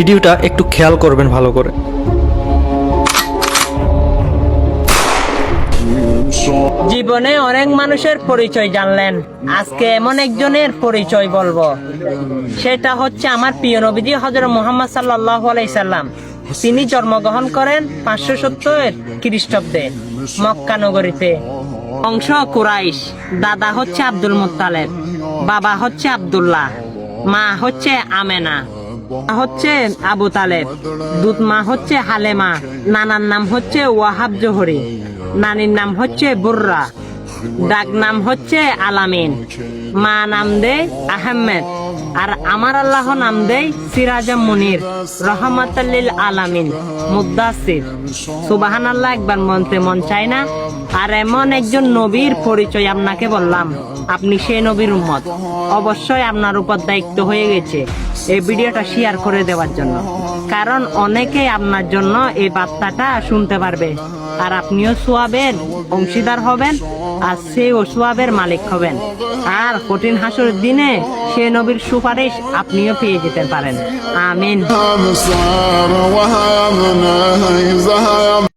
ভিডিওটা একটু খেয়াল করবেন ভালো করে। জীবনে অনেক মানুষের পরিচয় জানলেন, আজকে এমন একজনের পরিচয় বলবো। সেটা হচ্ছে আমার প্রিয় নবীজি হযরত মুহাম্মদ সাল্লাল্লাহু আলাইহি সাল্লাম। তিনি জন্মগ্রহণ করেন 570 খ্রিস্টাব্দে মক্কা নগরীতে। বংশ কুরাইশ, দাদা হচ্ছে আব্দুল মুত্তালিব, বাবা হচ্ছে আব্দুল্লাহ, মা হচ্ছে আমেনা, হচ্ছে আবু তালেব, দুধ মা হচ্ছে হালেমা, নানার নাম হচ্ছে ওয়াহাব জোহরি, নানির নাম হচ্ছে বুররা, ডাক নাম হচ্ছে আলামিন, মা নাম দেয় আহমেদ, আর আমার আল্লাহ নাম দেয় সিরাজাম মুনির, রহমাতাল্লিল আলামিন, মুদ্দাসির। সুবহানাল্লাহ একবার মনতে মন চায় না? আর এমন একজন নবীর পরিচয় আপনাকে বললাম, আপনি সেই নবীর উম্মত। অবশ্যই আপনার উপর দায়িত্ব হয়ে গেছে এই ভিডিওটা শেয়ার করে দেওয়ার জন্য, কারণ অনেকেই আপনার জন্য এই বার্তাটা শুনতে পারবে, আর আপনিও সোয়াবের অংশীদার হবেন, আর সেই সোয়াবের মালিক হবেন, আর কঠিন হাসরের দিনে সে নবীর সুপারিশ আপনিও পেয়ে যেতে পারেন। আমিন।